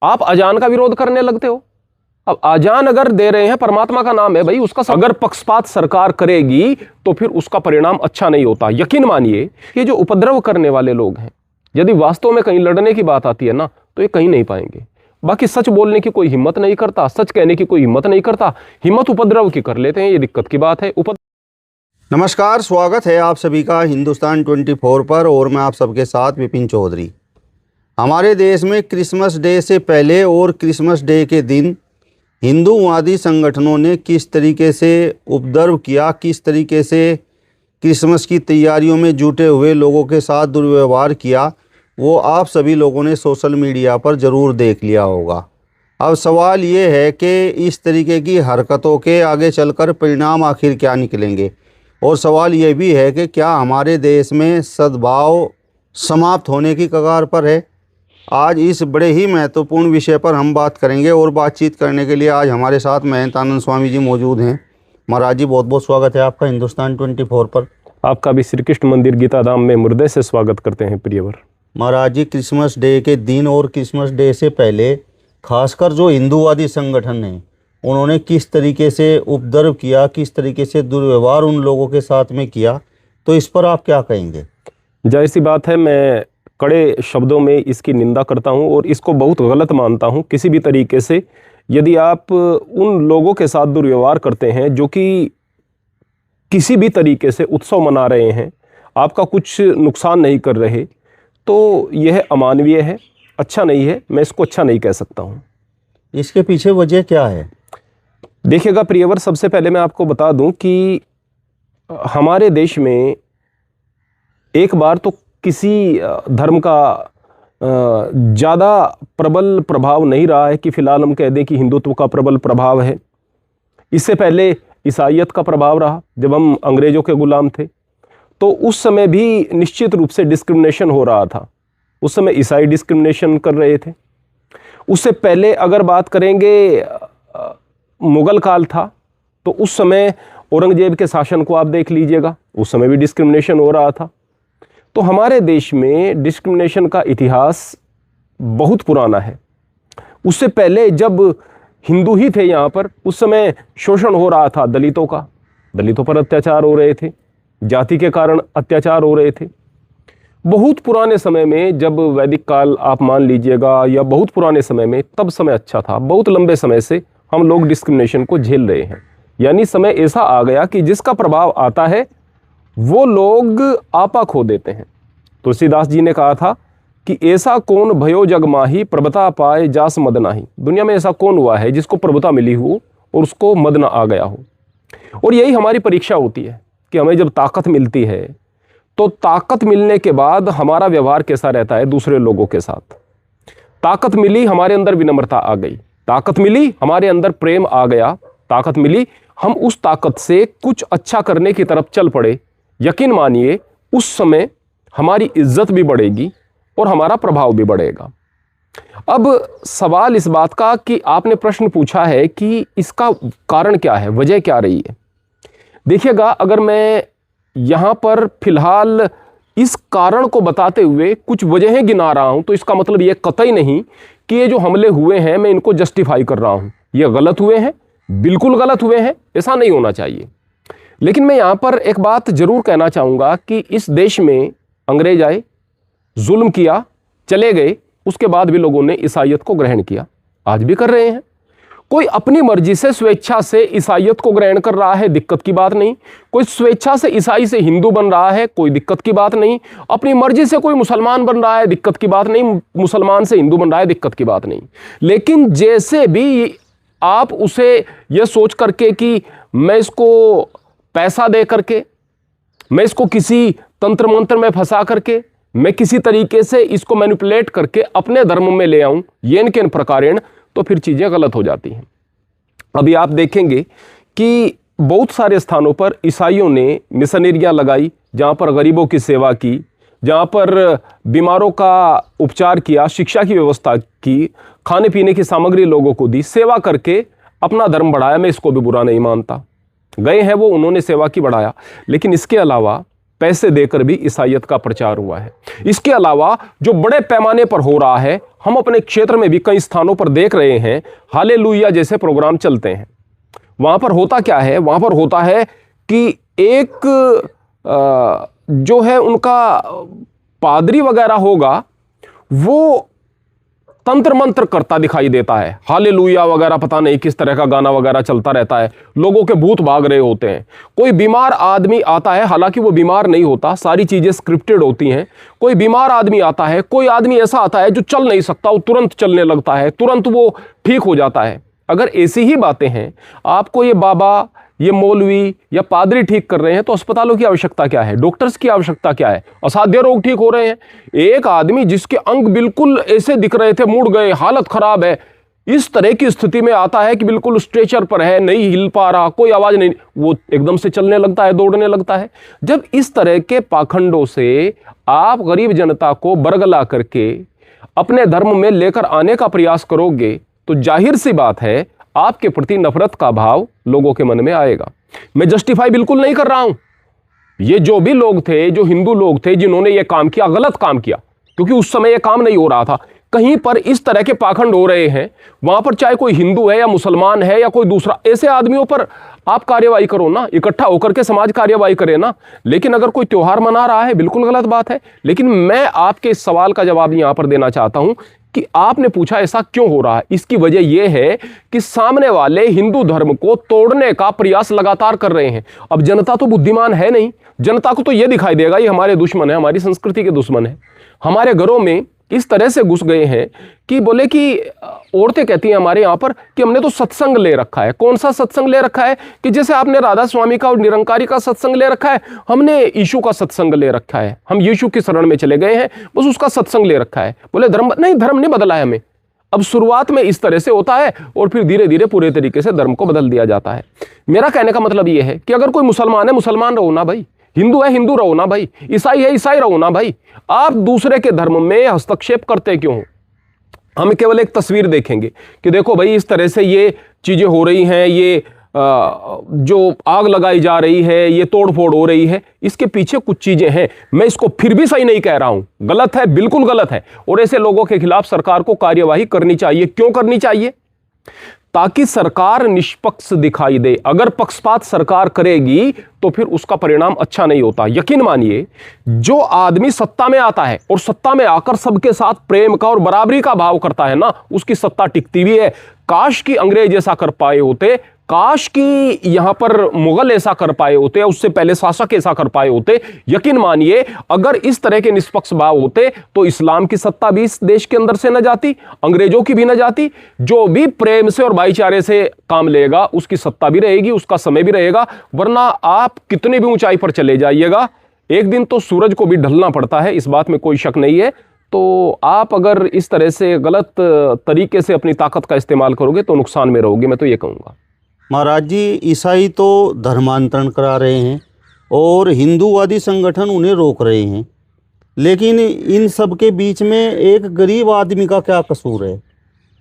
आप अजान का विरोध करने लगते हो। अब अजान अगर दे रहे हैं, परमात्मा का नाम है भाई, उसका अगर पक्षपात सरकार करेगी तो फिर उसका परिणाम अच्छा नहीं होता। यकीन मानिए, ये जो उपद्रव करने वाले लोग हैं, यदि वास्तव में कहीं लड़ने की बात आती है ना, तो ये कहीं नहीं पाएंगे। बाकी सच बोलने की कोई हिम्मत नहीं करता, सच कहने की कोई हिम्मत नहीं करता, हिम्मत उपद्रव की कर लेते हैं। ये दिक्कत की बात है। नमस्कार, स्वागत है आप सभी का हिंदुस्तान 24 पर और मैं आप सबके साथ विपिन चौधरी। हमारे देश में क्रिसमस डे से पहले और क्रिसमस डे के दिन हिंदूवादी संगठनों ने किस तरीके से उपद्रव किया, किस तरीके से क्रिसमस की तैयारियों में जुटे हुए लोगों के साथ दुर्व्यवहार किया, वो आप सभी लोगों ने सोशल मीडिया पर ज़रूर देख लिया होगा। अब सवाल ये है कि इस तरीके की हरकतों के आगे चलकर परिणाम आखिर क्या निकलेंगे, और सवाल ये भी है कि क्या हमारे देश में सद्भाव समाप्त होने की कगार पर है। आज इस बड़े ही महत्वपूर्ण विषय पर हम बात करेंगे और बातचीत करने के लिए आज हमारे साथ महंत आनंद स्वामी जी मौजूद हैं। महाराज जी, बहुत बहुत स्वागत है आपका हिंदुस्तान 24 पर। आपका भी श्री कृष्ण मंदिर गीता धाम में हृदय से स्वागत करते हैं प्रियवर। महाराज जी, क्रिसमस डे के दिन और क्रिसमस डे से पहले खासकर जो हिंदूवादी संगठन हैं, उन्होंने किस तरीके से उपद्रव किया, किस तरीके से दुर्व्यवहार उन लोगों के साथ में किया, तो इस पर आप क्या कहेंगे? जाहिर सी बात है, मैं कड़े शब्दों में इसकी निंदा करता हूं और इसको बहुत गलत मानता हूं। किसी भी तरीके से यदि आप उन लोगों के साथ दुर्व्यवहार करते हैं जो कि किसी भी तरीके से उत्सव मना रहे हैं, आपका कुछ नुकसान नहीं कर रहे, तो यह अमानवीय है, अच्छा नहीं है। मैं इसको अच्छा नहीं कह सकता हूं। इसके पीछे वजह क्या है? देखिएगा प्रियवर, सबसे पहले मैं आपको बता दूं कि हमारे देश में एक बार तो किसी धर्म का ज़्यादा प्रबल प्रभाव नहीं रहा है कि फ़िलहाल हम कह दें कि हिंदुत्व का प्रबल प्रभाव है। इससे पहले ईसाईयत का प्रभाव रहा। जब हम अंग्रेज़ों के गुलाम थे तो उस समय भी निश्चित रूप से डिस्क्रिमिनेशन हो रहा था। उस समय ईसाई डिस्क्रिमिनेशन कर रहे थे। उससे पहले अगर बात करेंगे, मुग़ल काल था, तो उस समय औरंगजेब के शासन को आप देख लीजिएगा, उस समय भी डिस्क्रिमिनेशन हो रहा था। तो हमारे देश में डिस्क्रिमिनेशन का इतिहास बहुत पुराना है। उससे पहले जब हिंदू ही थे यहाँ पर, उस समय शोषण हो रहा था दलितों का, दलितों पर अत्याचार हो रहे थे, जाति के कारण अत्याचार हो रहे थे। बहुत पुराने समय में, जब वैदिक काल आप मान लीजिएगा, या बहुत पुराने समय में, तब समय अच्छा था। बहुत लंबे समय से हम लोग डिस्क्रिमिनेशन को झेल रहे हैं। यानी समय ऐसा आ गया कि जिसका प्रभाव आता है वो लोग आपा खो देते हैं। तुलसीदास जी ने कहा था कि ऐसा कौन भयो जग माही, प्रभुता पाए जास मद नाही। दुनिया में ऐसा कौन हुआ है जिसको प्रभुता मिली हो और उसको मद न आ गया हो। और यही हमारी परीक्षा होती है कि हमें जब ताकत मिलती है, तो ताकत मिलने के बाद हमारा व्यवहार कैसा रहता है दूसरे लोगों के साथ। ताकत मिली, हमारे अंदर विनम्रता आ गई, ताकत मिली, हमारे अंदर प्रेम आ गया, ताकत मिली, हम उस ताकत से कुछ अच्छा करने की तरफ चल पड़े। यकीन मानिए, उस समय हमारी इज्जत भी बढ़ेगी और हमारा प्रभाव भी बढ़ेगा। अब सवाल इस बात का कि आपने प्रश्न पूछा है कि इसका कारण क्या है, वजह क्या रही है। देखिएगा, अगर मैं यहाँ पर फिलहाल इस कारण को बताते हुए कुछ वजहें गिना रहा हूँ, तो इसका मतलब ये कतई नहीं कि ये जो हमले हुए हैं मैं इनको जस्टिफाई कर रहा हूँ। ये गलत हुए हैं, बिल्कुल गलत हुए हैं, ऐसा नहीं होना चाहिए। लेकिन मैं यहाँ पर एक बात जरूर कहना चाहूँगा कि इस देश में अंग्रेज आए, जुल्म किया, चले गए, उसके बाद भी लोगों ने ईसाईयत को ग्रहण किया, आज भी कर रहे हैं। कोई अपनी मर्जी से स्वेच्छा से ईसाईयत को ग्रहण कर रहा है, दिक्कत की बात नहीं। कोई स्वेच्छा से ईसाई से हिंदू बन रहा है, कोई दिक्कत की बात नहीं। अपनी मर्जी से कोई मुसलमान बन रहा है, दिक्कत की बात नहीं। मुसलमान से हिंदू बन रहा है, दिक्कत की बात नहीं। लेकिन जैसे भी आप उसे यह सोच करके कि मैं इसको पैसा दे करके, मैं इसको किसी तंत्र मंत्र में फंसा करके, मैं किसी तरीके से इसको मैनिपुलेट करके अपने धर्म में ले आऊं, येन केन प्रकारेण, तो फिर चीज़ें गलत हो जाती हैं। अभी आप देखेंगे कि बहुत सारे स्थानों पर ईसाइयों ने मिशनरियाँ लगाई, जहाँ पर गरीबों की सेवा की, जहाँ पर बीमारों का उपचार किया, शिक्षा की व्यवस्था की, खाने पीने की सामग्री लोगों को दी, सेवा करके अपना धर्म बढ़ाया। मैं इसको भी बुरा नहीं मानता, गए हैं वो, उन्होंने सेवा की, बढ़ाया। लेकिन इसके अलावा पैसे देकर भी ईसाईयत का प्रचार हुआ है। इसके अलावा जो बड़े पैमाने पर हो रहा है, हम अपने क्षेत्र में भी कई स्थानों पर देख रहे हैं, हालेलुया जैसे प्रोग्राम चलते हैं। वहां पर होता क्या है, वहां पर होता है कि एक जो है उनका पादरी वगैरह होगा, वो तंत्र मंत्र करता दिखाई देता है, हालेलुया वगैरह पता नहीं किस तरह का गाना वगैरह चलता रहता है, लोगों के भूत भाग रहे होते हैं। कोई बीमार आदमी आता है, हालांकि वो बीमार नहीं होता, सारी चीजें स्क्रिप्टेड होती हैं। कोई बीमार आदमी आता है, कोई आदमी ऐसा आता है जो चल नहीं सकता, वो तुरंत चलने लगता है, तुरंत वो ठीक हो जाता है। अगर ऐसी ही बातें हैं, आपको ये बाबा, ये मौलवी या पादरी ठीक कर रहे हैं, तो अस्पतालों की आवश्यकता क्या है, डॉक्टर्स की आवश्यकता क्या है? असाध्य रोग ठीक हो रहे हैं। एक आदमी जिसके अंग बिल्कुल ऐसे दिख रहे थे, मुड़ गए, हालत खराब है, इस तरह की स्थिति में आता है कि बिल्कुल स्ट्रेचर पर है, नहीं हिल पा रहा, कोई आवाज नहीं, वो एकदम से चलने लगता है, दौड़ने लगता है। जब इस तरह के पाखंडों से आप गरीब जनता को बरगला करके अपने धर्म में लेकर आने का प्रयास करोगे, तो जाहिर सी बात है आपके प्रति नफरत का भाव लोगों के मन में आएगा। मैं जस्टिफाई बिल्कुल नहीं कर रहा हूं। ये जो भी लोग थे, जो हिंदू लोग थे जिन्होंने ये काम किया, गलत काम किया, क्योंकि उस समय ये काम नहीं हो रहा था। कहीं पर इस तरह के पाखंड हो रहे हैं, वहां पर चाहे कोई हिंदू है या मुसलमान है या कोई दूसरा, ऐसे आदमियों पर आप कार्यवाही करो ना, इकट्ठा होकर के समाज कार्यवाही करे ना। लेकिन अगर कोई त्योहार मना रहा है, बिल्कुल गलत बात है। लेकिन मैं आपके इस सवाल का जवाब यहां पर देना चाहता हूं कि आपने पूछा ऐसा क्यों हो रहा है। इसकी वजह यह है कि सामने वाले हिंदू धर्म को तोड़ने का प्रयास लगातार कर रहे हैं। अब जनता तो बुद्धिमान है नहीं, जनता को तो यह दिखाई देगा ये हमारे दुश्मन है, हमारी संस्कृति के दुश्मन है। हमारे घरों में इस तरह से घुस गए हैं कि बोले कि औरतें कहती हैं हमारे यहाँ पर कि हमने तो सत्संग ले रखा है। कौन सा सत्संग ले रखा है? कि जैसे आपने राधा स्वामी का और निरंकारी का सत्संग ले रखा है, हमने यीशु का सत्संग ले रखा है, हम यीशु की शरण में चले गए हैं, बस उसका सत्संग ले रखा है। बोले धर्म नहीं, धर्म नहीं बदला है हमें। अब शुरुआत में इस तरह से होता है और फिर धीरे धीरे पूरे तरीके से धर्म को बदल दिया जाता है। मेरा कहने का मतलब यह है कि अगर कोई मुसलमान है, मुसलमान रहो ना भाई, हिंदू है, हिंदू रहो ना भाई, ईसाई है, ईसाई रहो ना भाई। आप दूसरे के धर्म में हस्तक्षेप करते क्यों हो? हम केवल एक तस्वीर देखेंगे कि देखो भाई इस तरह से ये चीजें हो रही हैं, ये जो आग लगाई जा रही है, ये तोड़फोड़ हो रही है, इसके पीछे कुछ चीजें हैं। मैं इसको फिर भी सही नहीं कह रहा हूं, गलत है, बिल्कुल गलत है। और ऐसे लोगों के खिलाफ सरकार को कार्यवाही करनी चाहिए। क्यों करनी चाहिए? ताकि सरकार निष्पक्ष दिखाई दे। अगर पक्षपात सरकार करेगी तो फिर उसका परिणाम अच्छा नहीं होता। यकीन मानिए, जो आदमी सत्ता में आता है और सत्ता में आकर सबके साथ प्रेम का और बराबरी का भाव करता है ना, उसकी सत्ता टिकती भी है। काश की अंग्रेज ऐसा कर पाए होते, काश की यहां पर मुगल ऐसा कर पाए होते, उससे पहले शासक ऐसा कर पाए होते। यकीन मानिए, अगर इस तरह के निष्पक्ष भाव होते तो इस्लाम की सत्ता भी इस देश के अंदर से न जाती, अंग्रेजों की भी न जाती। जो भी प्रेम से और भाईचारे से काम लेगा उसकी सत्ता भी रहेगी, उसका समय भी रहेगा। वरना आप कितनी भी ऊंचाई पर चले जाइएगा, एक दिन तो सूरज को भी ढलना पड़ता है, इस बात में कोई शक नहीं है। तो आप अगर इस तरह से गलत तरीके से अपनी ताकत का इस्तेमाल करोगे तो नुकसान में रहोगे, मैं तो ये कहूँगा। महाराज जी, ईसाई तो धर्मांतरण करा रहे हैं और हिंदूवादी संगठन उन्हें रोक रहे हैं, लेकिन इन सब के बीच में एक गरीब आदमी का क्या कसूर है?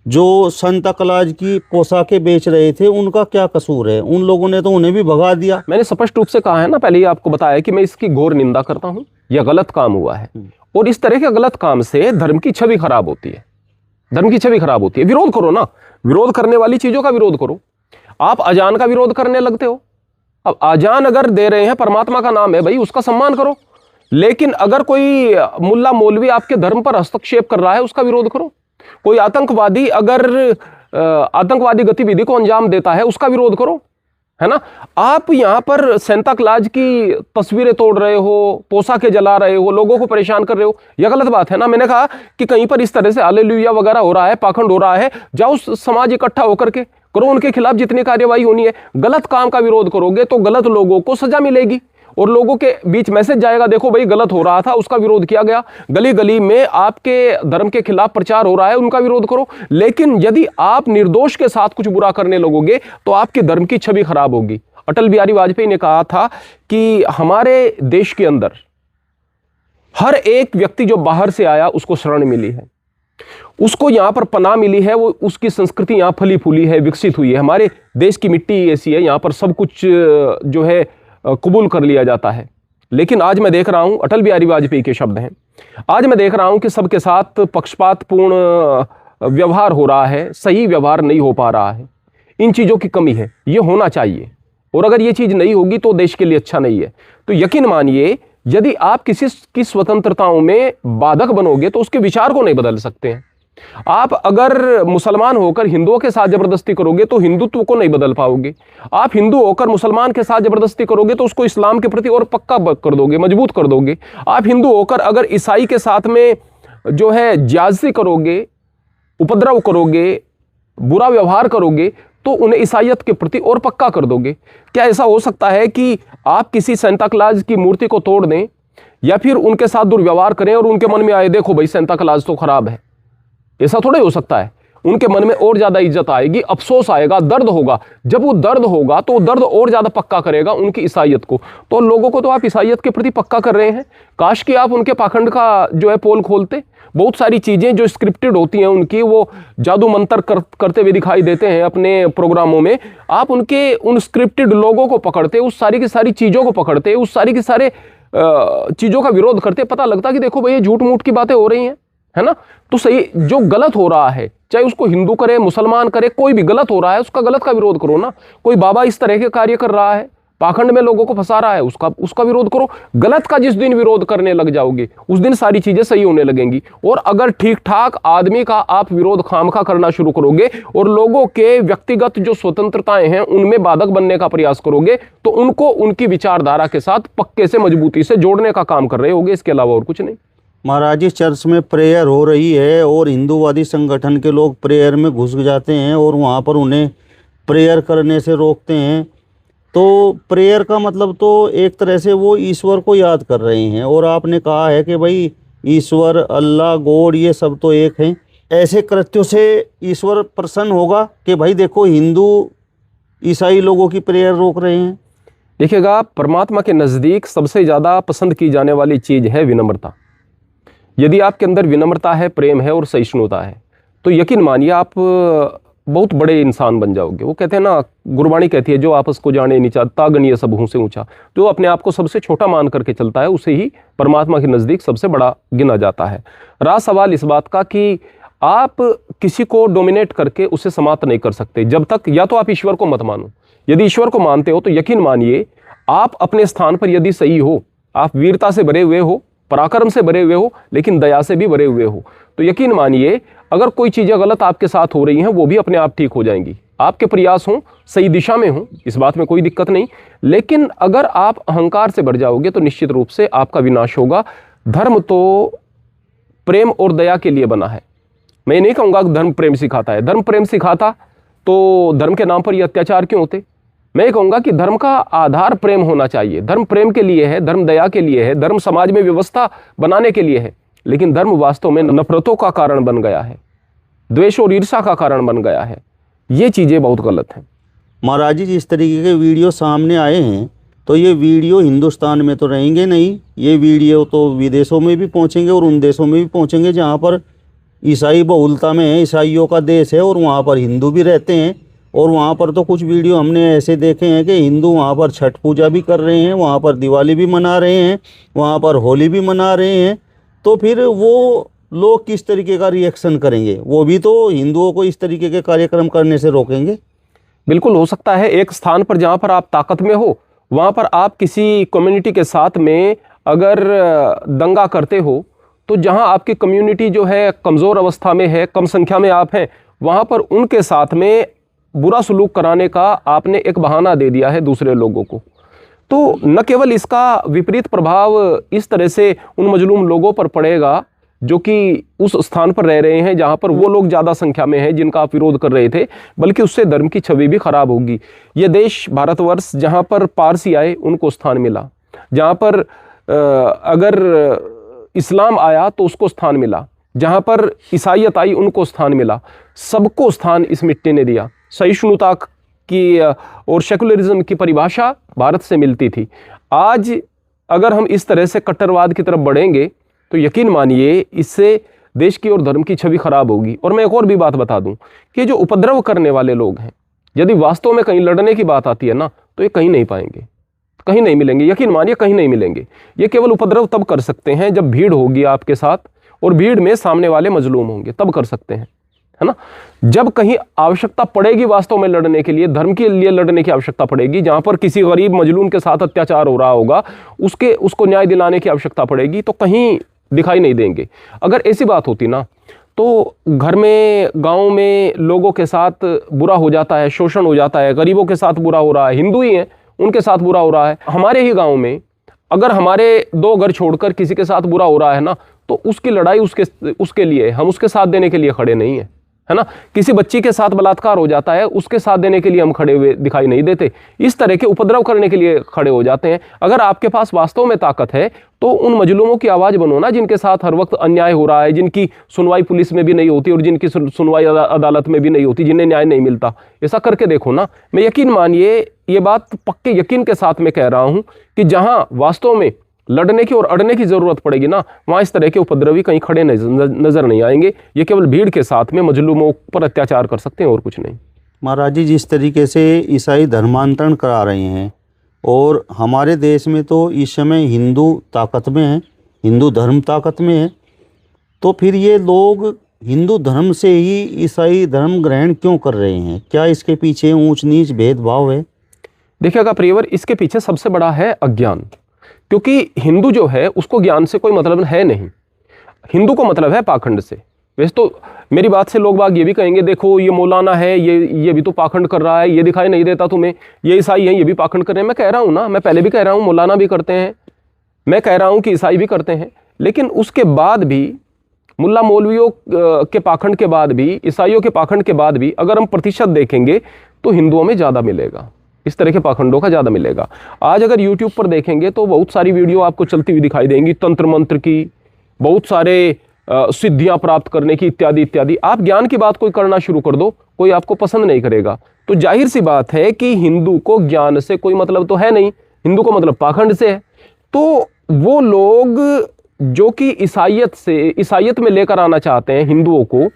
जो संता क्लॉज की पोशाकें बेच रहे थे, उनका क्या कसूर है? उन लोगों ने तो उन्हें भी भगा दिया। मैंने स्पष्ट रूप से कहा है ना, पहले ही आपको बताया कि मैं इसकी घोर निंदा करता हूं। यह गलत काम हुआ है और इस तरह के गलत काम से धर्म की छवि खराब होती है। धर्म की छवि खराब होती है। विरोध करो ना, विरोध करने वाली चीजों का विरोध करो। आप अजान का विरोध करने लगते हो। अब अजान अगर दे रहे हैं, परमात्मा का नाम है भाई, उसका सम्मान करो। लेकिन अगर कोई मुल्ला मौलवी आपके धर्म पर हस्तक्षेप कर रहा है, उसका विरोध करो। कोई आतंकवादी अगर आतंकवादी गतिविधि को अंजाम देता है, उसका विरोध करो, है ना। आप यहां पर सेंटा क्लॉज की तस्वीरें तोड़ रहे हो, पोशाकें जला रहे हो, लोगों को परेशान कर रहे हो, यह गलत बात है ना। मैंने कहा कि कहीं पर इस तरह से हालेलुया वगैरह हो रहा है, पाखंड हो रहा है, जाओ समाज इकट्ठा होकर के करो, उनके खिलाफ जितनी कार्यवाही होनी है। गलत काम का विरोध करोगे तो गलत लोगों को सजा मिलेगी और लोगों के बीच मैसेज जाएगा, देखो भाई गलत हो रहा था, उसका विरोध किया गया। गली गली में आपके धर्म के खिलाफ प्रचार हो रहा है, उनका विरोध करो। लेकिन यदि आप निर्दोष के साथ कुछ बुरा करने लगोगे तो आपके धर्म की छवि खराब होगी। अटल बिहारी वाजपेयी ने कहा था कि हमारे देश के अंदर हर एक व्यक्ति जो बाहर से आया उसको शरण मिली है, उसको यहां पर पनाह मिली है, वो उसकी संस्कृति यहां फली फूली है, विकसित हुई है। हमारे देश की मिट्टी ऐसी है, यहां पर सब कुछ जो है कबूल कर लिया जाता है। लेकिन आज मैं देख रहा हूं, अटल बिहारी वाजपेयी के शब्द हैं, आज मैं देख रहा हूं कि सबके साथ पक्षपातपूर्ण व्यवहार हो रहा है, सही व्यवहार नहीं हो पा रहा है। इन चीज़ों की कमी है, ये होना चाहिए, और अगर ये चीज़ नहीं होगी तो देश के लिए अच्छा नहीं है। तो यकीन मानिए, यदि आप किसी की स्वतंत्रताओं में बाधक बनोगे तो उसके विचार को नहीं बदल सकते हैं। आप अगर मुसलमान होकर हिंदुओं के साथ जबरदस्ती करोगे तो हिंदुत्व को नहीं बदल पाओगे। आप हिंदू होकर मुसलमान के साथ जबरदस्ती करोगे तो उसको इस्लाम के प्रति और पक्का कर दोगे, मजबूत कर दोगे। आप हिंदू होकर अगर ईसाई के साथ में जो है ज्यादती करोगे, उपद्रव करोगे, बुरा व्यवहार करोगे, तो उन्हें ईसाइयत के प्रति और पक्का कर दोगे। क्या ऐसा हो सकता है कि आप किसी सेंटा क्लॉज की मूर्ति को तोड़ दें या फिर उनके साथ दुर्व्यवहार करें और उनके मन में आए, देखो भाई सेंटा क्लॉज तो खराब है? ऐसा थोड़ा ही हो सकता है। उनके मन में और ज्यादा इज्जत आएगी, अफसोस आएगा, दर्द होगा। जब वो दर्द होगा तो दर्द और ज्यादा पक्का करेगा उनकी ईसाइयत को। तो लोगों को तो आप ईसाइयत के प्रति पक्का कर रहे हैं। काश कि आप उनके पाखंड का जो है पोल खोलते। बहुत सारी चीजें जो स्क्रिप्टेड होती हैं उनकी, वो जादू मंत्र करते हुए दिखाई देते हैं अपने प्रोग्रामों में। आप उनके उन स्क्रिप्टेड लोगों को पकड़ते, उस सारी की सारी चीजों को पकड़ते, उस सारी की सारे चीजों का विरोध करते, पता लगता कि देखो भाई ये झूठ मूठ की बातें हो रही हैं, है ना। तो सही, जो गलत हो रहा है, चाहे उसको हिंदू करे, मुसलमान करे, कोई भी गलत हो रहा है उसका गलत का विरोध करो ना। कोई बाबा इस तरह के कार्य कर रहा है, पाखंड में लोगों को फंसा रहा है, उसका विरोध करो। गलत का जिस दिन विरोध करने लग जाओगे उस दिन सारी चीजें सही होने लगेंगी। और अगर ठीक ठाक आदमी का आप विरोध खामखा करना शुरू करोगे और लोगों के व्यक्तिगत जो स्वतंत्रताएं हैं उनमें बाधक बनने का प्रयास करोगे, तो उनको उनकी विचारधारा के साथ पक्के से मजबूती से जोड़ने का काम कर रहे होगे, इसके अलावा और कुछ नहीं। महाराज जी, चर्च में प्रेयर हो रही है और हिंदूवादी संगठन के लोग प्रेयर में घुस जाते हैं और वहाँ पर उन्हें प्रेयर करने से रोकते हैं। तो प्रेयर का मतलब तो एक तरह से वो ईश्वर को याद कर रहे हैं, और आपने कहा है कि भाई ईश्वर, अल्लाह, गॉड ये सब तो एक हैं। ऐसे कृत्यों से ईश्वर प्रसन्न होगा कि भाई देखो हिंदू ईसाई लोगों की प्रेयर रोक रहे हैं? देखिएगा, परमात्मा के नज़दीक सबसे ज़्यादा पसंद की जाने वाली चीज़ है विनम्रता। यदि आपके अंदर विनम्रता है, प्रेम है और सहिष्णुता है, तो यकीन मानिए आप बहुत बड़े इंसान बन जाओगे। वो कहते हैं ना, गुरबाणी कहती है, जो आपस को जाने नीचा तागणीय सबहू से ऊंचा। जो अपने आप को सबसे छोटा मान करके चलता है उसे ही परमात्मा के नज़दीक सबसे बड़ा गिना जाता है। रहा सवाल इस बात का कि आप किसी को डोमिनेट करके उसे समाप्त नहीं कर सकते जब तक, या तो आप ईश्वर को मत मानो। यदि ईश्वर को मानते हो तो यकीन मानिए आप अपने स्थान पर यदि सही हो, आप वीरता से भरे हुए हो, पराक्रम से भरे हुए हो, लेकिन दया से भी भरे हुए हो, तो यकीन मानिए अगर कोई चीज़ें गलत आपके साथ हो रही हैं वो भी अपने आप ठीक हो जाएंगी। आपके प्रयास हों, सही दिशा में हों, इस बात में कोई दिक्कत नहीं। लेकिन अगर आप अहंकार से भर जाओगे तो निश्चित रूप से आपका विनाश होगा। धर्म तो प्रेम और दया के लिए बना है। मैं नहीं कहूँगा कि धर्म प्रेम सिखाता है। धर्म प्रेम सिखाता तो धर्म के नाम पर ये अत्याचार क्यों होते। मैं कहूँगा कि धर्म का आधार प्रेम होना चाहिए। धर्म प्रेम के लिए है, धर्म दया के लिए है, धर्म समाज में व्यवस्था बनाने के लिए है। लेकिन धर्म वास्तव में नफरतों का कारण बन गया है, द्वेष और ईर्ष्या का कारण बन गया है। ये चीज़ें बहुत गलत हैं। महाराज जी, जिस तरीके के वीडियो सामने आए हैं, तो ये वीडियो हिंदुस्तान में तो रहेंगे नहीं, ये वीडियो तो विदेशों में भी पहुँचेंगे और उन देशों में भी पहुँचेंगे जहाँ पर ईसाई बहुलता में है, ईसाइयों का देश है, और वहाँ पर हिंदू भी रहते हैं। और वहाँ पर तो कुछ वीडियो हमने ऐसे देखे हैं कि हिंदू वहाँ पर छठ पूजा भी कर रहे हैं, वहाँ पर दिवाली भी मना रहे हैं, वहाँ पर होली भी मना रहे हैं। तो फिर वो लोग किस तरीके का रिएक्शन करेंगे? वो भी तो हिंदुओं को इस तरीके के कार्यक्रम करने से रोकेंगे। बिल्कुल हो सकता है। एक स्थान पर जहाँ पर आप ताकत में हो, वहाँ पर आप किसी कम्युनिटी के साथ में अगर दंगा करते हो, तो जहाँ आपकी कम्युनिटी जो है कमज़ोर अवस्था में है, कम संख्या में आप हैं, वहाँ पर उनके साथ में बुरा सलूक कराने का आपने एक बहाना दे दिया है दूसरे लोगों को। तो न केवल इसका विपरीत प्रभाव इस तरह से उन मजलूम लोगों पर पड़ेगा जो कि उस स्थान पर रह रहे हैं जहाँ पर वो लोग ज़्यादा संख्या में हैं जिनका आप विरोध कर रहे थे, बल्कि उससे धर्म की छवि भी खराब होगी। ये देश भारतवर्ष जहाँ पर पारसी आए उनको स्थान मिला, जहाँ पर अगर इस्लाम आया तो उसको स्थान मिला, जहाँ पर ईसाइयत आई उनको स्थान मिला, सबको स्थान इस मिट्टी ने दिया। सहिष्णुता की और सेकुलरिज्म की परिभाषा भारत से मिलती थी। आज अगर हम इस तरह से कट्टरवाद की तरफ बढ़ेंगे तो यकीन मानिए इससे देश की और धर्म की छवि खराब होगी। और मैं एक और भी बात बता दूं कि जो उपद्रव करने वाले लोग हैं, यदि वास्तव में कहीं लड़ने की बात आती है ना, तो ये कहीं नहीं पाएंगे। कहीं नहीं मिलेंगे, यकीन मानिए कहीं नहीं मिलेंगे। ये केवल उपद्रव तब कर सकते हैं जब भीड़ होगी आपके साथ और भीड़ में सामने वाले मजलूम होंगे, तब कर सकते हैं, है ना। जब कहीं आवश्यकता पड़ेगी वास्तव में लड़ने के लिए, धर्म के लिए लड़ने की आवश्यकता पड़ेगी, जहां पर किसी गरीब मजलूम के साथ अत्याचार हो रहा होगा, उसको न्याय दिलाने की आवश्यकता पड़ेगी, तो कहीं दिखाई नहीं देंगे। अगर ऐसी बात होती ना तो घर में, गांव में लोगों के साथ बुरा हो जाता है, शोषण हो जाता है, गरीबों के साथ बुरा हो रहा है, हिंदू ही हैं उनके साथ बुरा हो रहा है। हमारे ही गांव में अगर हमारे 2 घर छोड़कर किसी के साथ बुरा हो रहा है ना, तो उसकी लड़ाई उसके लिए, हम उसके साथ देने के लिए खड़े नहीं है, है ना। किसी बच्ची के साथ बलात्कार हो जाता है, उसके साथ देने के लिए हम खड़े हुए दिखाई नहीं देते, इस तरह के उपद्रव करने के लिए खड़े हो जाते हैं। अगर आपके पास वास्तव में ताकत है तो उन मजलूमों की आवाज़ बनो ना, जिनके साथ हर वक्त अन्याय हो रहा है, जिनकी सुनवाई पुलिस में भी नहीं होती और जिनकी सुनवाई अदालत में भी नहीं होती, जिन्हें न्याय नहीं मिलता। ऐसा करके देखो ना। मैं यकीन मानिए, ये बात पक्के यकीन के साथ मैं कह रहा हूं कि जहां वास्तव में लड़ने की और अड़ने की जरूरत पड़ेगी ना, वहां इस तरह के उपद्रवी कहीं खड़े नजर नहीं आएंगे। ये केवल भीड़ के साथ में मजलूमों पर अत्याचार कर सकते हैं और कुछ नहीं। महाराज जी, जिस तरीके से ईसाई धर्मांतरण करा रहे हैं, और हमारे देश में तो इस समय हिंदू ताकत में है, हिंदू धर्म ताकत में है, तो फिर ये लोग हिंदू धर्म से ही ईसाई धर्म ग्रहण क्यों कर रहे हैं? क्या इसके पीछे ऊंच नीच भेदभाव है? देखिएगा प्रियवर, इसके पीछे सबसे बड़ा है अज्ञान। क्योंकि हिंदू जो है उसको ज्ञान से कोई मतलब है नहीं, हिंदू को मतलब है पाखंड से। वैसे तो मेरी बात से लोग बाग ये भी कहेंगे, देखो ये मौलाना है, ये भी तो पाखंड कर रहा है, ये दिखाई नहीं देता तुम्हें, ये ईसाई हैं ये भी पाखंड कर रहे हैं। मैं कह रहा हूँ ना, मैं पहले भी कह रहा हूँ मौलाना भी करते हैं, मैं कह रहा हूँ कि ईसाई भी करते हैं, लेकिन उसके बाद भी, मुल्ला मौलवियों के पाखंड के बाद भी, ईसाइयों के पाखंड के बाद भी अगर हम प्रतिशत देखेंगे तो हिंदुओं में ज़्यादा मिलेगा, इस तरह के पाखंडों का ज़्यादा मिलेगा। आज अगर यूट्यूब पर देखेंगे तो बहुत सारी वीडियो आपको चलती हुई दिखाई देंगी, तंत्र मंत्र की, बहुत सारे सिद्धियां प्राप्त करने की, इत्यादि इत्यादि। आप ज्ञान की बात कोई करना शुरू कर दो, कोई आपको पसंद नहीं करेगा। तो जाहिर सी बात है कि हिंदू को ज्ञान से कोई मतलब तो है नहीं, हिंदू को मतलब पाखंड से है। तो वो लोग जो कि ईसाइयत में लेकर आना चाहते हैं हिंदुओं को,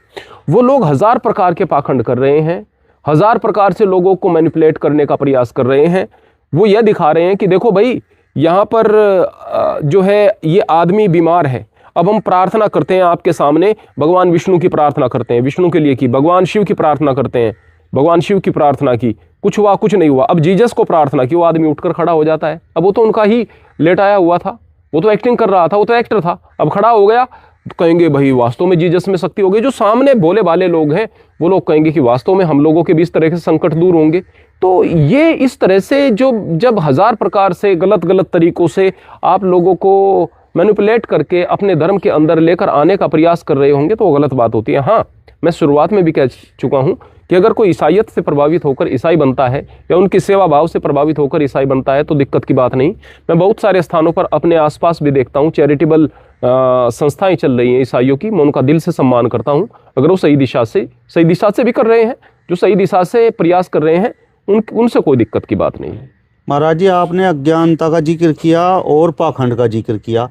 वो लोग 1000 प्रकार के पाखंड कर रहे हैं, 1000 प्रकार से लोगों को मैनिपुलेट करने का प्रयास कर रहे हैं। वो यह दिखा रहे हैं कि देखो भाई, यहाँ पर जो है ये आदमी बीमार है, अब हम प्रार्थना करते हैं आपके सामने, भगवान विष्णु की प्रार्थना करते हैं, विष्णु के लिए की, भगवान शिव की प्रार्थना करते हैं, भगवान शिव की प्रार्थना की, कुछ हुआ कुछ नहीं हुआ। अब जीसस को प्रार्थना की, वो आदमी उठकर खड़ा हो जाता है। अब वो तो उनका ही लेटाया हुआ था, वो तो एक्टिंग कर रहा था, वो तो एक्टर था, अब खड़ा हो गया। तो कहेंगे भाई वास्तव में जीसस में शक्ति हो गई। जो सामने भोले भाले लोग हैं वो लोग कहेंगे कि वास्तव में हम लोगों के भी इस तरह के संकट दूर होंगे। तो ये इस तरह से जब 1000 प्रकार से गलत तरीकों से आप लोगों को मैनिपुलेट करके अपने धर्म के अंदर लेकर आने का प्रयास कर रहे होंगे तो वो गलत बात होती है। हाँ, मैं शुरुआत में भी कह चुका हूँ कि अगर कोई ईसाइयत से प्रभावित होकर ईसाई बनता है या उनकी सेवा भाव से प्रभावित होकर ईसाई बनता है तो दिक्कत की बात नहीं। मैं बहुत सारे स्थानों पर अपने आसपास भी देखता हूँ, चैरिटेबल संस्थाएं चल रही हैं ईसाइयों की, मैं उनका दिल से सम्मान करता हूँ। अगर वो सही दिशा से भी कर रहे हैं, जो सही दिशा से प्रयास कर रहे हैं, उनसे कोई दिक्कत की बात नहीं है। महाराज जी, आपने अज्ञानता का जिक्र किया और पाखंड का जिक्र किया,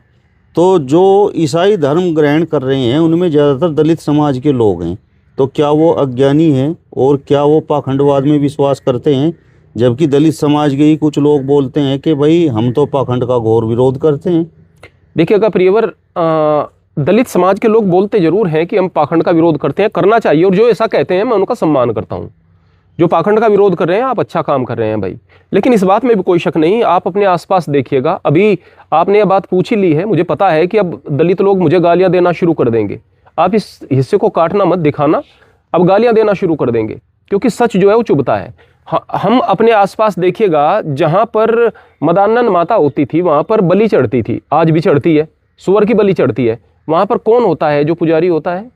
तो जो ईसाई धर्म ग्रहण कर रहे हैं उनमें ज़्यादातर दलित समाज के लोग हैं, तो क्या वो अज्ञानी हैं और क्या वो पाखंडवाद में विश्वास करते हैं? जबकि दलित समाज के ही कुछ लोग बोलते हैं कि भाई हम तो पाखंड का घोर विरोध करते हैं। देखिएगा प्रियवर, दलित समाज के लोग बोलते जरूर हैं कि हम पाखंड का विरोध करते हैं, करना चाहिए, और जो ऐसा कहते हैं मैं उनका सम्मान करता हूँ। जो पाखंड का विरोध कर रहे हैं, आप अच्छा काम कर रहे हैं भाई। लेकिन इस बात में भी कोई शक नहीं, आप अपने आसपास देखिएगा, अभी आपने ये बात पूछ ही ली है, मुझे पता है कि अब दलित लोग मुझे गालियां देना शुरू कर देंगे। आप इस हिस्से को काटना मत दिखाना, अब गालियां देना शुरू कर देंगे, क्योंकि सच जो है वो चुभता है। हम अपने आसपास देखिएगा, जहां पर मदान्नन माता होती थी वहां पर बलि चढ़ती थी, आज भी चढ़ती है, सुअर की बलि चढ़ती है। वहां पर कौन होता है जो पुजारी होता है?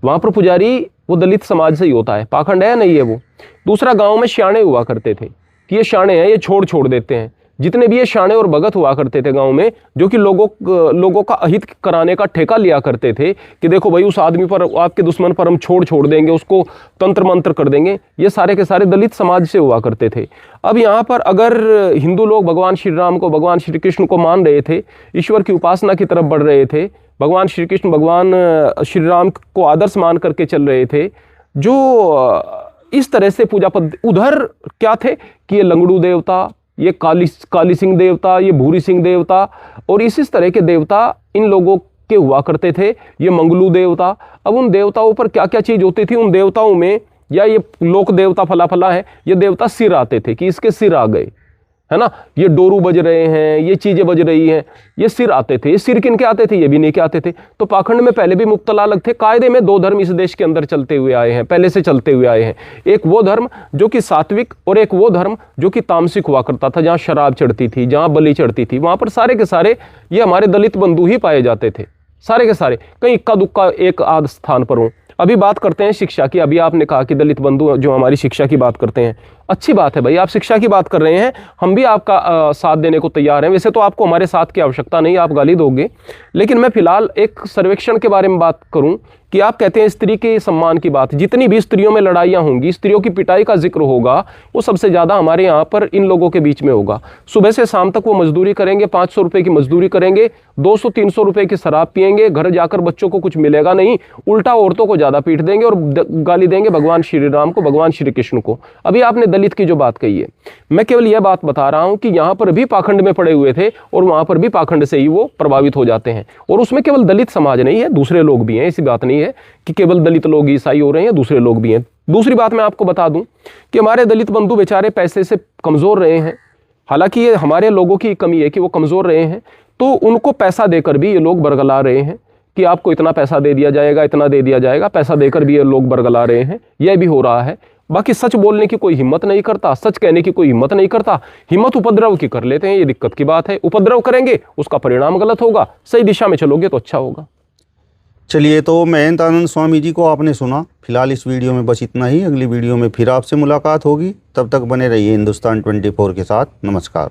वहां पर पुजारी वो दलित समाज से ही होता है। पाखंड है नहीं है वो। दूसरा, गांव में श्याणे हुआ करते थे कि ये श्याणे हैं, ये छोड़ देते हैं। जितने भी ये श्याणे और भगत हुआ करते थे गांव में, जो कि लोगों का अहित कराने का ठेका लिया करते थे कि देखो भाई उस आदमी पर, आपके दुश्मन पर हम छोड़ देंगे, उसको तंत्र मंत्र कर देंगे, ये सारे के सारे दलित समाज से हुआ करते थे। अब यहाँ पर अगर हिंदू लोग भगवान श्री राम को, भगवान श्री कृष्ण को मान रहे थे, ईश्वर की उपासना की तरफ बढ़ रहे थे, भगवान श्री कृष्ण, भगवान श्री राम को आदर्श मान करके चल रहे थे, जो इस तरह से पूजा पद्धति, उधर क्या थे कि ये लंगड़ू देवता, ये काली सिंह देवता, ये भूरी सिंह देवता और इस तरह के देवता इन लोगों के हुआ करते थे। ये मंगलू देवता। अब उन देवताओं पर क्या क्या चीज होती थी उन देवताओं में, या ये लोक देवता फला फला है, ये देवता सिर आते थे कि इसके सिर आ गए, है ना। ये डोरू बज रहे हैं, ये चीजें बज रही हैं, ये सिर आते थे। ये सिर किनके आते थे? ये भी नहीं के आते थे। तो पाखंड में पहले भी मुब्तला अलग थे। कायदे में दो धर्म इस देश के अंदर चलते हुए आए हैं, पहले से चलते हुए आए हैं। एक वो धर्म जो कि सात्विक और एक वो धर्म जो कि तामसिक हुआ करता था, जहां शराब चढ़ती थी, जहां बलि चढ़ती थी। वहां पर सारे के सारे ये हमारे दलित बंधु ही पाए जाते थे, सारे के सारे। कहीं इक्का दुक्का एक आध स्थान पर हो। अभी बात करते हैं शिक्षा की। अभी आपने कहा कि दलित बंधु जो हमारी शिक्षा की बात करते हैं, अच्छी बात है भाई, आप शिक्षा की बात कर रहे हैं, हम भी आपका साथ देने को तैयार हैं। वैसे तो आपको हमारे साथ की आवश्यकता नहीं, आप गाली दोगे, लेकिन मैं फिलहाल एक सर्वेक्षण के बारे में बात करूं कि आप कहते हैं स्त्री के सम्मान की बात। जितनी भी स्त्रियों में लड़ाइयाँ होंगी, स्त्रियों की पिटाई का जिक्र होगा, वो सबसे ज़्यादा हमारे यहाँ पर इन लोगों के बीच में होगा। सुबह से शाम तक वो मजदूरी करेंगे, 500 रुपये की मजदूरी करेंगे, 200-300 रुपये की शराब पिएंगे, घर जाकर बच्चों को कुछ मिलेगा नहीं, उल्टा औरतों को ज़्यादा पीट देंगे और गाली देंगे भगवान श्री राम को, भगवान श्री कृष्ण को। अभी आपने दलित की जो बात कही है, मैं केवल यह बात बता रहा हूँ कि यहाँ पर भी पाखंड में पड़े हुए थे और वहाँ पर भी पाखंड से ही वो प्रभावित हो जाते हैं। और उसमें केवल दलित समाज नहीं है, दूसरे लोग भी हैं। ऐसी बात नहीं है कि केवल दलित लोग ईसाई हो रहे हैं, दूसरे लोग भी हैं। दूसरी बात मैं आपको बता दूं कि हमारे दलित बंधु बेचारे पैसे से कमज़ोर रहे हैं। हालांकि ये हमारे लोगों की कमी है कि वो कमज़ोर रहे हैं, तो उनको पैसा देकर भी ये लोग बरगला रहे हैं कि आपको इतना पैसा दे दिया जाएगा, इतना दे दिया जाएगा। पैसा देकर भी ये लोग बरगला रहे हैं, यह भी हो रहा है। बाकी सच बोलने की कोई हिम्मत नहीं करता, सच कहने की कोई हिम्मत नहीं करता। हिम्मत उपद्रव की कर लेते हैं, ये दिक्कत की बात है। उपद्रव करेंगे, उसका परिणाम गलत होगा। सही दिशा में चलोगे तो अच्छा होगा। चलिए, तो महंत आनंद स्वामी जी को आपने सुना। फिलहाल इस वीडियो में बस इतना ही। अगली वीडियो में फिर आपसे मुलाकात होगी। तब तक बने रहिए हिंदुस्तान 24 के साथ। नमस्कार।